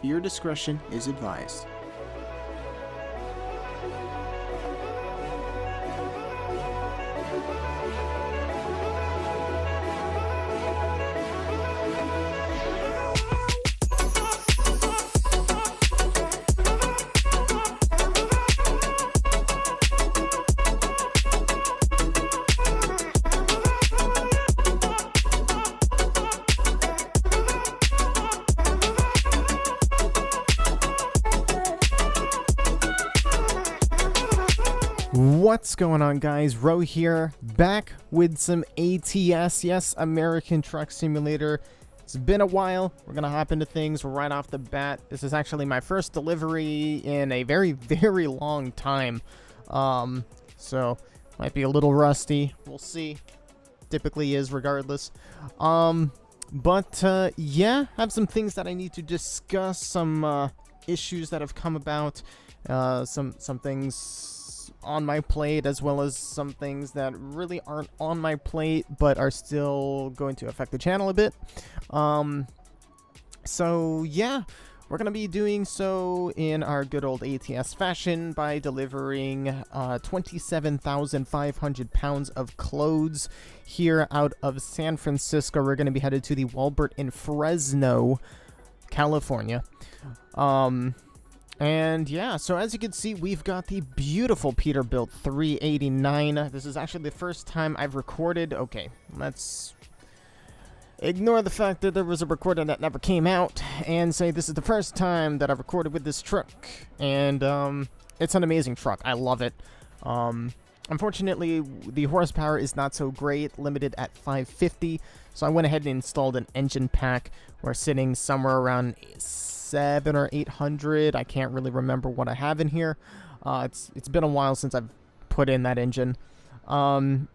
Viewer discretion is advised. What's going on, guys? Ro here, back with some ATS, yes, American Truck Simulator. It's been a while. We're gonna hop into things right off the bat. This is actually my first delivery in a very, very long time. So might be a little rusty. We'll see. Typically is, regardless. Yeah, have some things that I need to discuss, some issues that have come about, some things on my plate, as well as some things that really aren't on my plate but are still going to affect the channel a bit. So yeah, we're gonna be doing so in our good old ATS fashion by delivering 27,500 pounds of clothes here out of San Francisco. We're gonna be headed to the Walmart in Fresno, California. And yeah, so as you can see, we've got the beautiful Peterbilt 389. This is actually the first time I've recorded. Okay, let's ignore the fact that there was a recording that never came out and say this is the first time that I've recorded with this truck. And it's an amazing truck. I love it. Unfortunately, the horsepower is not so great, limited at 550. So I went ahead and installed an engine pack. We're sitting somewhere around 700 or 800. I can't really remember what I have in here. It's been a while since I've put in that engine. Yeah.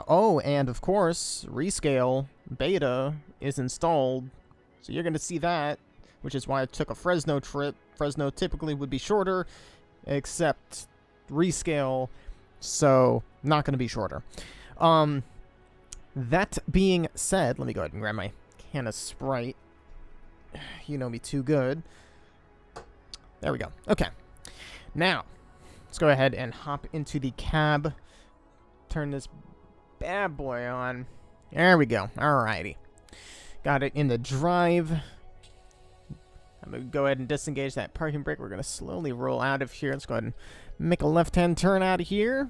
Oh, and of course, Rescale Beta is installed. So you're going to see that, which is why I took a Fresno trip. Fresno typically would be shorter, except Rescale, so not going to be shorter. That being said, let me go ahead and grab my can of Sprite. You know me too good. There we go. Okay. Now, let's go ahead and hop into the cab. Turn this bad boy on. There we go. Alrighty. Got it in the drive. I'm going to go ahead and disengage that parking brake. We're going to slowly roll out of here. Let's go ahead and make a left-hand turn out of here.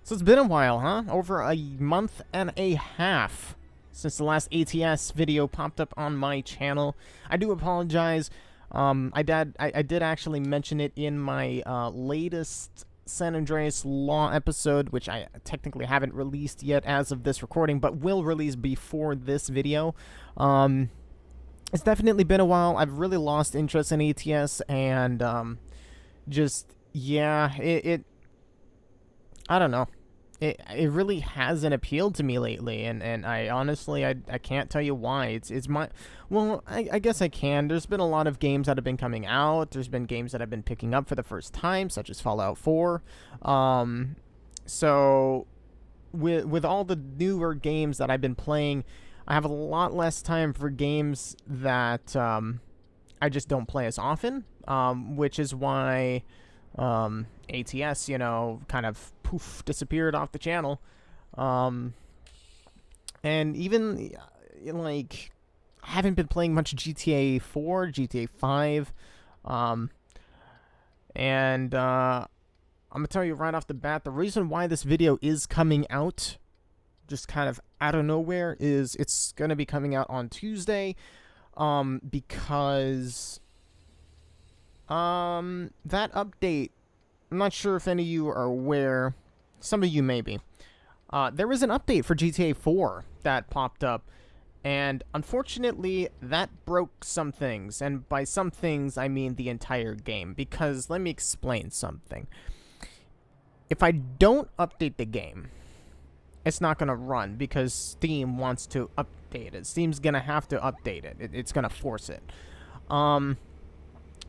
So it's been a while, huh? Over a month and a half since the last ATS video popped up on my channel. I do apologize. I did actually mention it in my latest San Andreas Law episode, which I technically haven't released yet as of this recording, but will release before this video. It's definitely been a while. I've really lost interest in ATS, and just, yeah, I don't know. It really hasn't appealed to me lately, and I honestly, I can't tell you why. It's my, well, I guess I can. There's been a lot of games that have been coming out. There's been games that I've been picking up for the first time, such as Fallout 4. So with all the newer games that I've been playing, I have a lot less time for games that I just don't play as often, which is why ATS, you know, kind of poof, disappeared off the channel. And even, like, I haven't been playing much GTA 4, GTA 5. I'm going to tell you right off the bat, the reason why this video is coming out just kind of out of nowhere is it's going to be coming out on Tuesday, because that update, I'm not sure if any of you are aware. Some of you may be. There was an update for GTA 4 that popped up, and unfortunately, that broke some things. And by some things, I mean the entire game. Because let me explain something. If I don't update the game, it's not going to run because Steam wants to update it. Steam's going to have to update it. It's going to force it.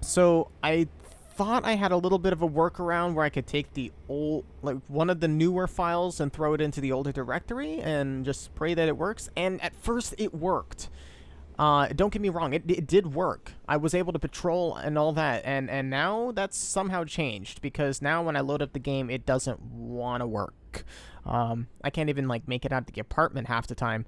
So I thought I had a little bit of a workaround where I could take the old, like one of the newer files and throw it into the older directory and just pray that it works. And at first it worked. Don't get me wrong, it did work. I was able to patrol and all that, and now that's somehow changed, because now when I load up the game, it doesn't want to work. I can't even, like, make it out to the apartment half the time.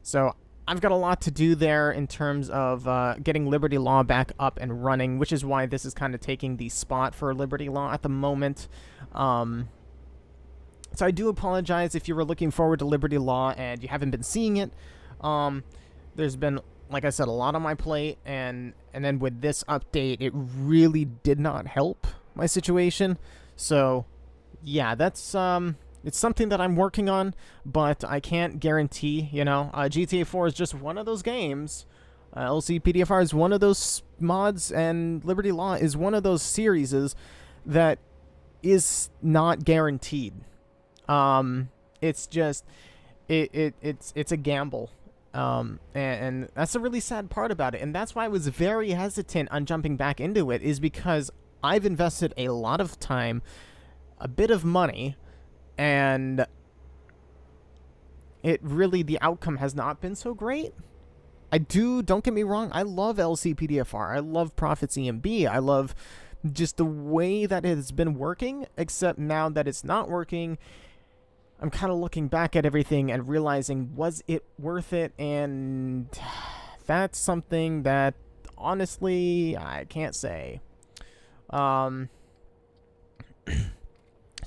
So I've got a lot to do there in terms of getting Liberty Law back up and running, which is why this is kind of taking the spot for Liberty Law at the moment. So I do apologize if you were looking forward to Liberty Law and you haven't been seeing it. There's been, like I said, a lot on my plate, and then with this update, it really did not help my situation. So, yeah, that's it's something that I'm working on, but I can't guarantee, you know. GTA 4 is just one of those games. LCPDFR is one of those mods, and Liberty Law is one of those series that is not guaranteed. It's just, it's a gamble. And that's a really sad part about it, and that's why I was very hesitant on jumping back into it, is because I've invested a lot of time, a bit of money, and the outcome has not been so great. Don't get me wrong, I love LCPDFR, I love Profits EMB, I love just the way that it has been working, except now that it's not working, I'm kind of looking back at everything and realizing, was it worth it? And that's something that, honestly, I can't say. So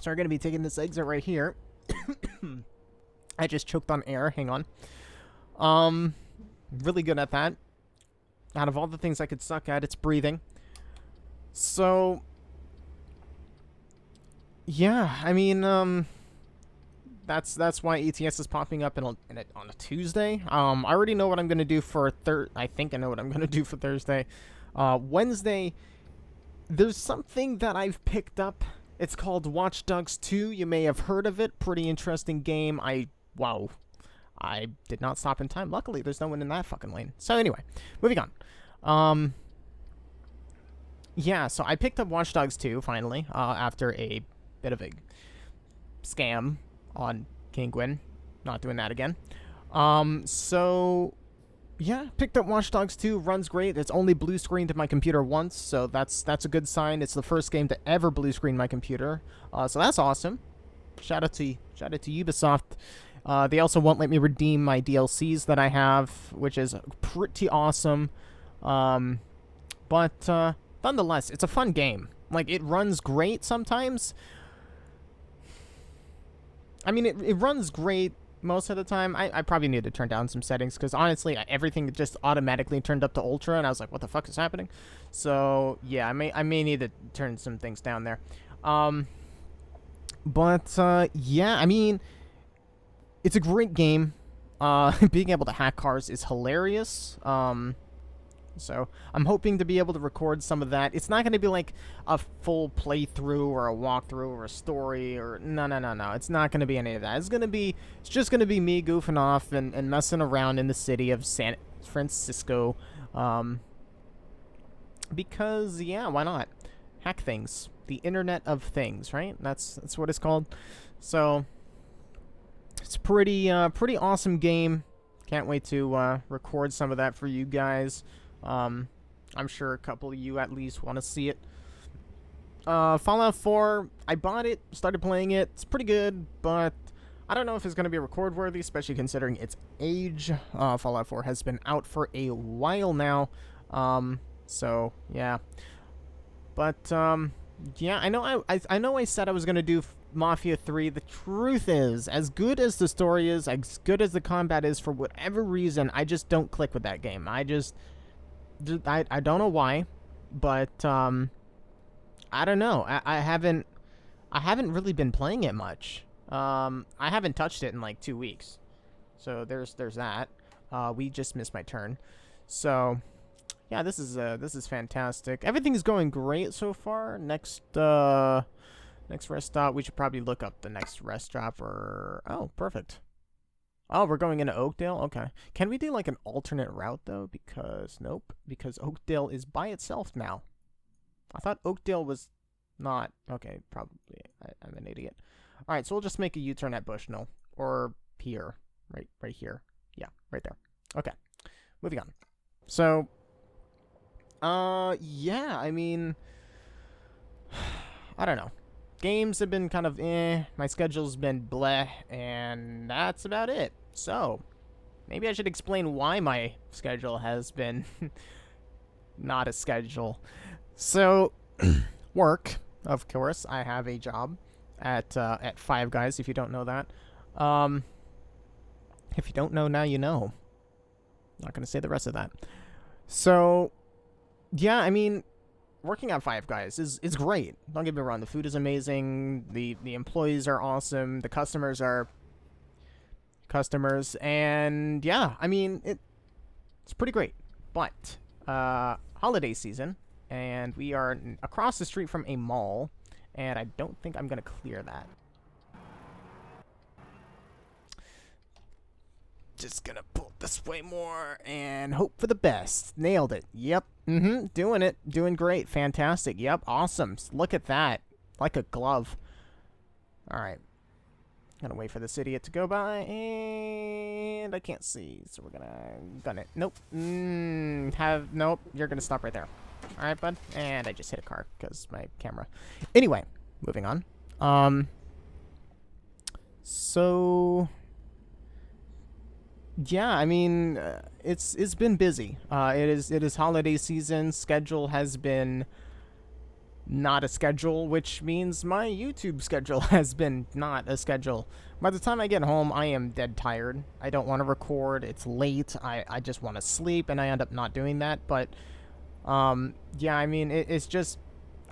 we're going to be taking this exit right here. I just choked on air. Hang on. Really good at that. Out of all the things I could suck at, it's breathing. So, yeah, I mean, that's why ETS is popping up on a Tuesday. I already know what I'm gonna do for I think I know what I'm gonna do for Thursday. Wednesday, there's something that I've picked up. It's called Watch Dogs 2. You may have heard of it. Pretty interesting game. Wow. I did not stop in time. Luckily, there's no one in that fucking lane. So anyway, moving on. Yeah, so I picked up Watch Dogs 2 finally, after a bit of a scam on Kingwin. Not doing that again. So yeah, picked up Watch Dogs 2, runs great. It's only blue screened to my computer once, so that's a good sign. It's the first game to ever blue screen my computer. So that's awesome. Shout out to Ubisoft. They also won't let me redeem my DLCs that I have, which is pretty awesome. But nonetheless, it's a fun game. Like, it runs great sometimes. I mean, it runs great most of the time. I probably need to turn down some settings, because honestly, everything just automatically turned up to ultra, and I was like, what the fuck is happening? So yeah, I may need to turn some things down there. But yeah, I mean, it's a great game. Being able to hack cars is hilarious. So I'm hoping to be able to record some of that. It's not going to be like a full playthrough or a walkthrough or a story or no. It's not going to be any of that. It's just going to be me goofing off and messing around in the city of San Francisco. Because yeah, why not? Hack things. The Internet of Things, right? That's what it's called. So it's pretty awesome game. Can't wait to record some of that for you guys. I'm sure a couple of you at least want to see it. Fallout 4, I bought it, started playing it. It's pretty good, but I don't know if it's going to be record worthy, especially considering its age. Fallout 4 has been out for a while now. So yeah. But yeah, I know I said I was going to do Mafia 3. The truth is, as good as the story is, as good as the combat is, for whatever reason, I just don't click with that game. I don't know why, but I don't know. I haven't really been playing it much. I haven't touched it in like 2 weeks. So there's that. We just missed my turn. So yeah, this is fantastic. Everything's going great so far. Next rest stop, we should probably look up the next rest stop. Oh, perfect. Oh, we're going into Oakdale? Okay. Can we do, like, an alternate route, though? Because, nope. Because Oakdale is by itself now. I thought Oakdale was not. Okay, probably. I'm an idiot. All right, so we'll just make a U-turn at Bushnell. Or here. Right here. Yeah, right there. Okay, moving on. So, yeah, I mean, I don't know. Games have been kind of my schedule's been bleh, and that's about it. So, maybe I should explain why my schedule has been not a schedule. So, work, of course. I have a job at Five Guys, if you don't know that. If you don't know, now you know. Not going to say the rest of that. So, yeah, I mean, working at Five Guys is great. Don't get me wrong. The food is amazing. The employees are awesome. The customers are customers. And, yeah, I mean, it's pretty great. But, holiday season, and we are across the street from a mall, and I don't think I'm going to clear that. Just gonna pull this way more and hope for the best. Nailed it. Yep. Doing it. Doing great. Fantastic. Yep. Awesome. Look at that. Like a glove. Alright. Gonna wait for this idiot to go by, and I can't see, so we're gonna gun it. Nope. Nope. You're gonna stop right there. Alright, bud. And I just hit a car because my camera. Anyway, moving on. So yeah, I mean, it's been busy. It is holiday season. Schedule has been not a schedule, which means my YouTube schedule has been not a schedule. By the time I get home, I am dead tired. I don't want to record. It's late. I just want to sleep, and I end up not doing that. But yeah, I mean, it's just,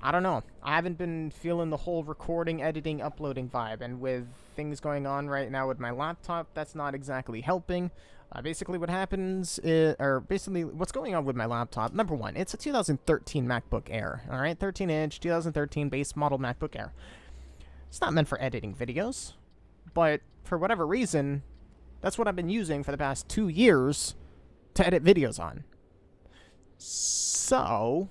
I don't know. I haven't been feeling the whole recording, editing, uploading vibe, and with things going on right now with my laptop, that's not exactly helping. Basically what happens is, or basically what's going on with my laptop, number one, it's a 2013 MacBook Air, alright? 13-inch, 2013 base model MacBook Air. It's not meant for editing videos, but for whatever reason, that's what I've been using for the past 2 years to edit videos on. So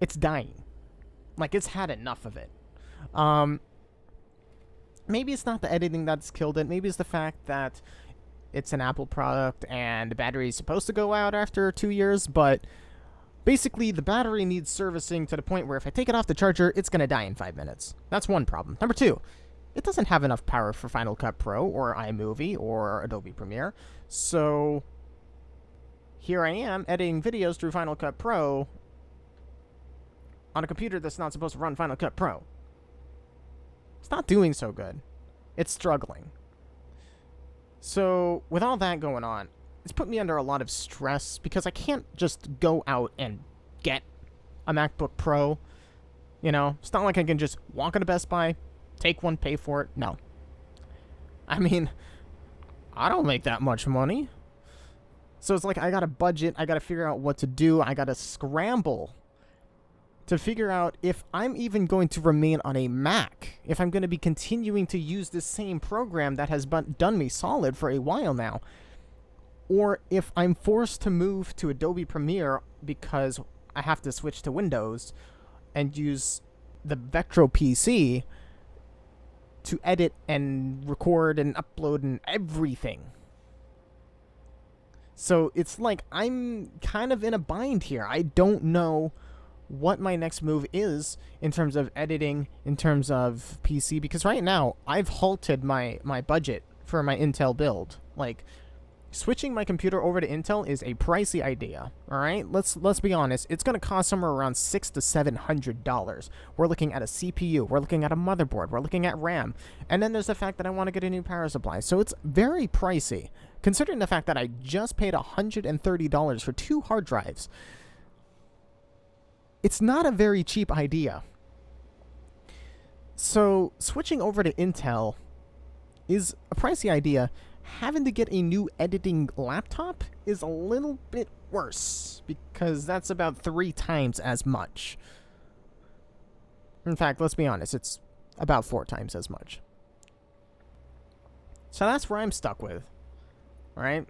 it's dying. Like, it's had enough of it. Maybe it's not the editing that's killed it. Maybe it's the fact that it's an Apple product and the battery is supposed to go out after 2 years, but basically the battery needs servicing to the point where if I take it off the charger, it's going to die in 5 minutes. That's one problem. Number two, it doesn't have enough power for Final Cut Pro or iMovie or Adobe Premiere. So here I am editing videos through Final Cut Pro on a computer that's not supposed to run Final Cut Pro. It's not doing so good. It's struggling. So, with all that going on, it's put me under a lot of stress because I can't just go out and get a MacBook Pro. You know, it's not like I can just walk into Best Buy, take one, pay for it. No. I mean, I don't make that much money. So it's like I gotta budget, I gotta figure out what to do, I gotta scramble to figure out if I'm even going to remain on a Mac, if I'm going to be continuing to use this same program that has done me solid for a while now, or if I'm forced to move to Adobe Premiere because I have to switch to Windows and use the Vectro PC to edit and record and upload and everything. So it's like I'm kind of in a bind here. I don't know what my next move is in terms of editing, in terms of PC, because right now I've halted my budget for my Intel build. Like, switching my computer over to Intel is a pricey idea. All right, let's be honest. It's going to cost somewhere around $600 to $700. We're looking at a CPU, we're looking at a motherboard, we're looking at RAM, and then there's the fact that I want to get a new power supply. So it's very pricey, considering the fact that I just paid $130 for 2 hard drives. It's not a very cheap idea. So switching over to Intel is a pricey idea. Having to get a new editing laptop is a little bit worse because that's about 3 times as much. In fact, let's be honest, it's about 4 times as much. So that's where I'm stuck with. All right?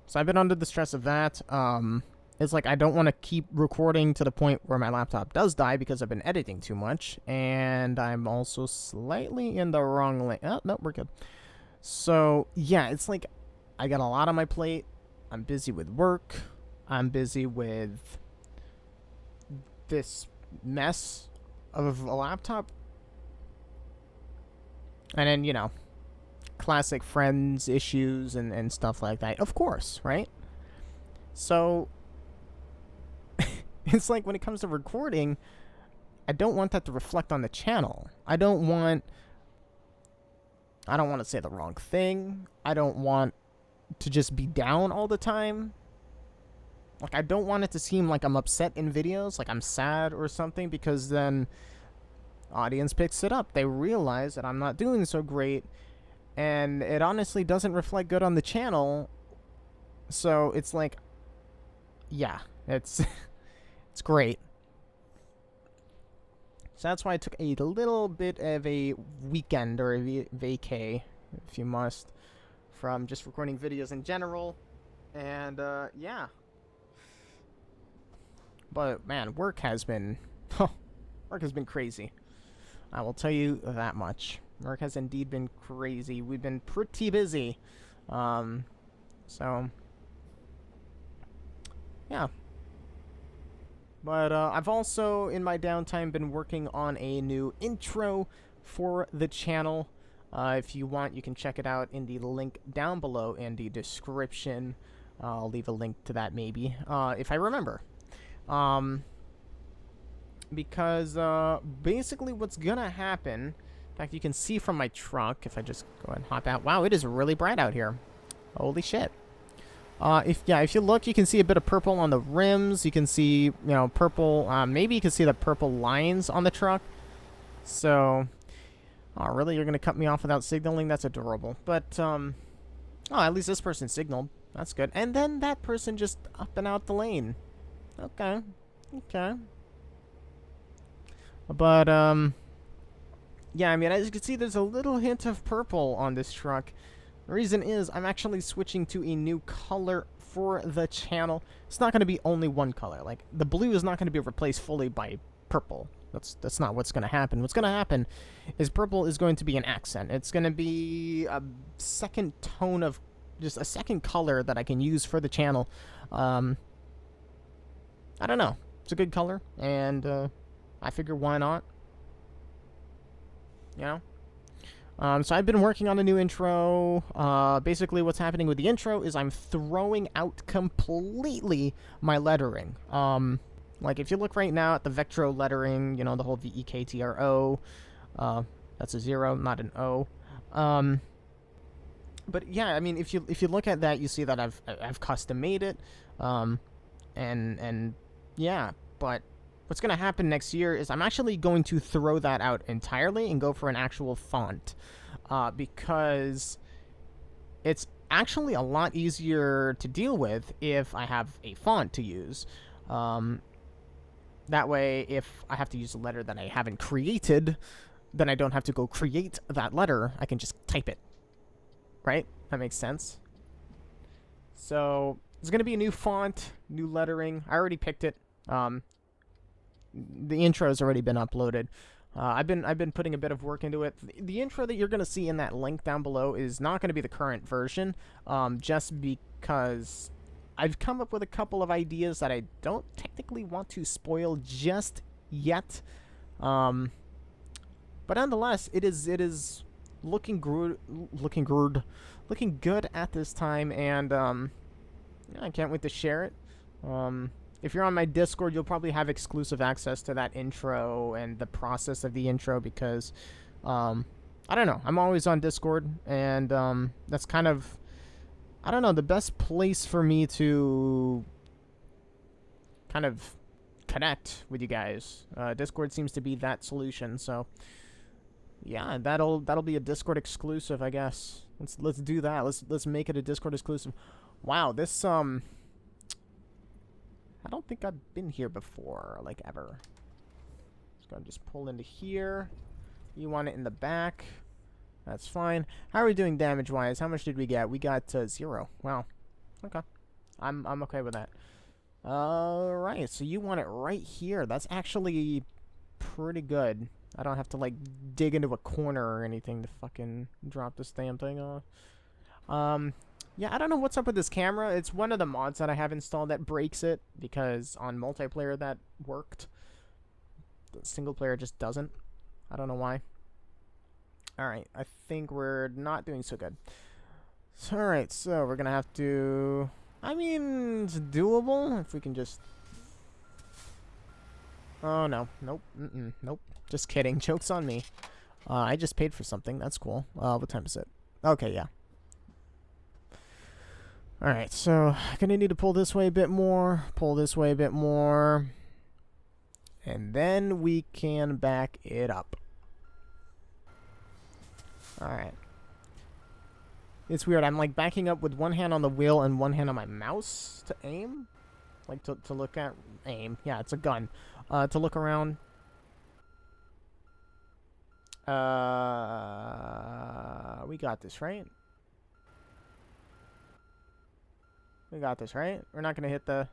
So I've been under the stress of that. It's like I don't want to keep recording to the point where my laptop does die because I've been editing too much, and I'm also slightly in the wrong lane. Oh, no, we're good. So, yeah, it's like I got a lot on my plate. I'm busy with work. I'm busy with this mess of a laptop. And then, you know, classic friends issues and stuff like that. Of course, right? So, it's like when it comes to recording, I don't want that to reflect on the channel. I don't want to say the wrong thing. I don't want to just be down all the time. Like, I don't want it to seem like I'm upset in videos, like I'm sad or something, because then audience picks it up. They realize that I'm not doing so great, and it honestly doesn't reflect good on the channel. So it's like, yeah, it's it's great. So that's why I took a little bit of a weekend, or a vacay, if you must, from just recording videos in general. And yeah. But man, work has been crazy. I will tell you that much. Work has indeed been crazy. We've been pretty busy. So yeah. But I've also, in my downtime, been working on a new intro for the channel. If you want, you can check it out in the link down below in the description. I'll leave a link to that maybe, if I remember. Because basically what's gonna happen, in fact, you can see from my truck, if I just go ahead and hop out. Wow, it is really bright out here. Holy shit. If you look, you can see a bit of purple on the rims. You can see, you know, purple, maybe you can see the purple lines on the truck. So, oh, really? You're going to cut me off without signaling? That's adorable. But, oh, at least this person signaled. That's good. And then that person just up and out the lane. Okay. Okay. But, yeah, I mean, as you can see, there's a little hint of purple on this truck. The reason is I'm actually switching to a new color for the channel. It's not going to be only one color. Like, the blue is not going to be replaced fully by purple. That's not what's going to happen. What's going to happen is purple is going to be an accent. It's going to be a second tone of, just a second color that I can use for the channel. I don't know. It's a good color, and I figure why not? You know? So I've been working on a new intro. Basically what's happening with the intro is I'm throwing out completely my lettering. Like if you look right now at the Vectro lettering, you know, the whole VEKTRO, that's a 0, not an O. But yeah, I mean, if you look at that, you see that I've custom made it. And yeah, but what's going to happen next year is I'm actually going to throw that out entirely and go for an actual font, because it's actually a lot easier to deal with if I have a font to use. That way, if I have to use a letter that I haven't created, then I don't have to go create that letter. I can just type it. Right? That makes sense. So, there's going to be a new font, new lettering. I already picked it. The intro's already been uploaded. I've been putting a bit of work into it. The intro that you're going to see in that link down below is not going to be the current version, just because I've come up with a couple of ideas that I don't technically want to spoil just yet. But nonetheless, it is looking good at this time, and yeah, I can't wait to share it. If you're on my Discord, you'll probably have exclusive access to that intro and the process of the intro, because, I don't know, I'm always on Discord, and that's kind of, I don't know, the best place for me to kind of connect with you guys. Discord seems to be that solution, so yeah, that'll be a Discord exclusive, I guess. Let's do that. Let's make it a Discord exclusive. Wow, this I don't think I've been here before, like, ever. Just gonna just pull into here. You want it in the back. That's fine. How are we doing damage-wise? How much did we get? We got 0. Wow. Okay. I'm okay with that. Alright, so you want it right here. That's actually pretty good. I don't have to, like, dig into a corner or anything to fucking drop this damn thing off. Yeah, I don't know what's up with this camera. It's one of the mods that I have installed that breaks it, because on multiplayer that worked. The single player just doesn't. I don't know why. Alright, I think we're not doing so good. Alright, so we're gonna have to... I mean, it's doable if we can just... Oh, no. Nope. Nope. Just kidding. Joke's on me. I just paid for something. That's cool. What time is it? Okay, yeah. Alright, so gonna need to pull this way a bit more. Pull this way a bit more. And then we can back it up. Alright. It's weird. I'm like backing up with one hand on the wheel and one hand on my mouse to aim. Like to look at... Aim. Yeah, it's a gun. To look around. We got this, right? We got this, right? We're not going to hit the...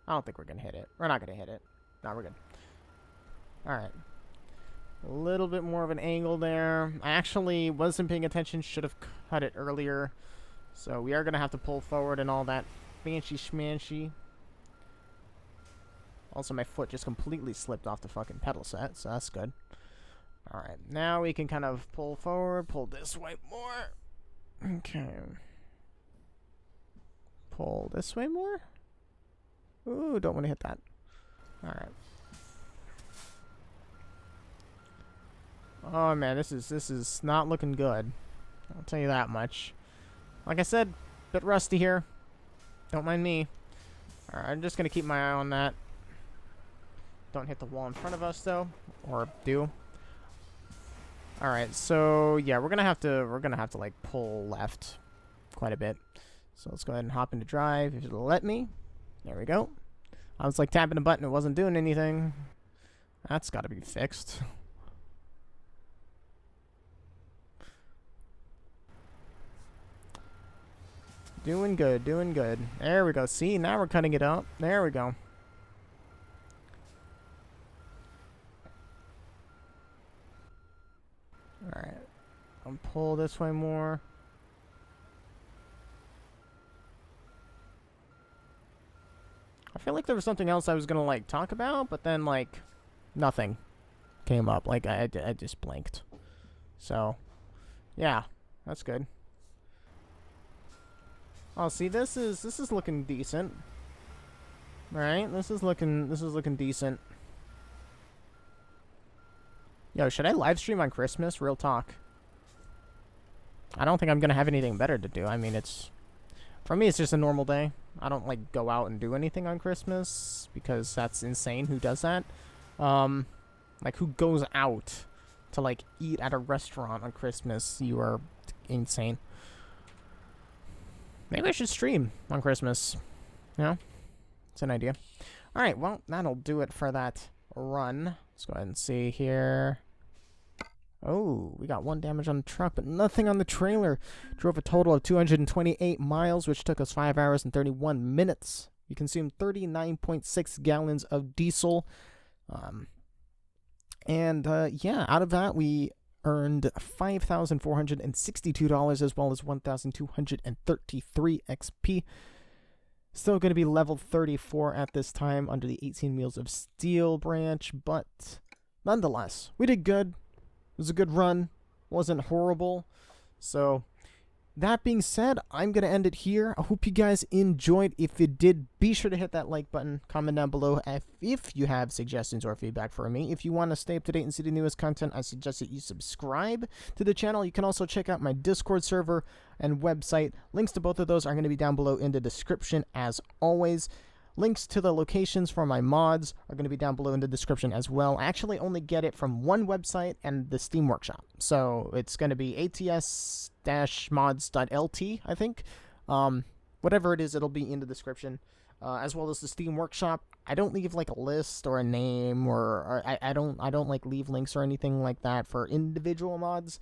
I don't think we're going to hit it. We're not going to hit it. No, we're good. Alright. A little bit more of an angle there. I actually wasn't paying attention. Should have cut it earlier. So we are going to have to pull forward and all that fancy schmancy. Also, my foot just completely slipped off the fucking pedal set, so that's good. Alright, now we can kind of pull forward, pull this way more. Okay. Pull this way more. Ooh, don't want to hit that. Alright. Oh man, this is not looking good. I'll tell you that much. Like I said, bit rusty here. Don't mind me. Alright, I'm just gonna keep my eye on that. Don't hit the wall in front of us though, or do. All right, so yeah, we're gonna have to like pull left quite a bit. So let's go ahead and hop into drive if it'll let me. There we go. I was like tapping a button, it wasn't doing anything. That's got to be fixed. Doing good, doing good. There we go. See, now we're cutting it up. There we go. Alright. I'll pull this way more. I feel like there was something else I was gonna, like, talk about, but then, like, nothing came up. Like, I just blanked. So, yeah. That's good. Oh, see, this is looking decent. Alright, this is looking decent. Yo, should I live stream on Christmas? Real talk. I don't think I'm gonna have anything better to do. I mean, for me, it's just a normal day. I don't, like, go out and do anything on Christmas, because that's insane. Who does that? Like, who goes out to, like, eat at a restaurant on Christmas? You are insane. Maybe I should stream on Christmas. You know? It's an idea. Alright, well, that'll do it for that run. Let's go ahead and see here. Oh, we got 1 damage on the truck, but nothing on the trailer. Drove a total of 228 miles, which took us 5 hours and 31 minutes. We consumed 39.6 gallons of diesel. Yeah, out of that, we earned $5,462 as well as 1,233 XP. Still going to be level 34 at this time under the 18 Wheels of Steel branch, but nonetheless, we did good. It was a good run. Wasn't horrible. So, that being said, I'm going to end it here. I hope you guys enjoyed. If you did, be sure to hit that like button. Comment down below if you have suggestions or feedback for me. If you want to stay up to date and see the newest content, I suggest that you subscribe to the channel. You can also check out my Discord server and website. Links to both of those are going to be down below in the description as always. Links to the locations for my mods are going to be down below in the description as well. I actually only get it from one website and the Steam Workshop. So it's going to be ats-mods.lt, I think. Whatever it is, it'll be in the description. As well as the Steam Workshop. I don't leave like a list or a name, or I don't like leave links or anything like that for individual mods.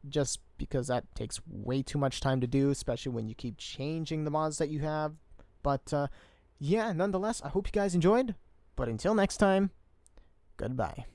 Just because that takes way too much time to do, especially when you keep changing the mods that you have. But yeah, nonetheless, I hope you guys enjoyed. But until next time, goodbye.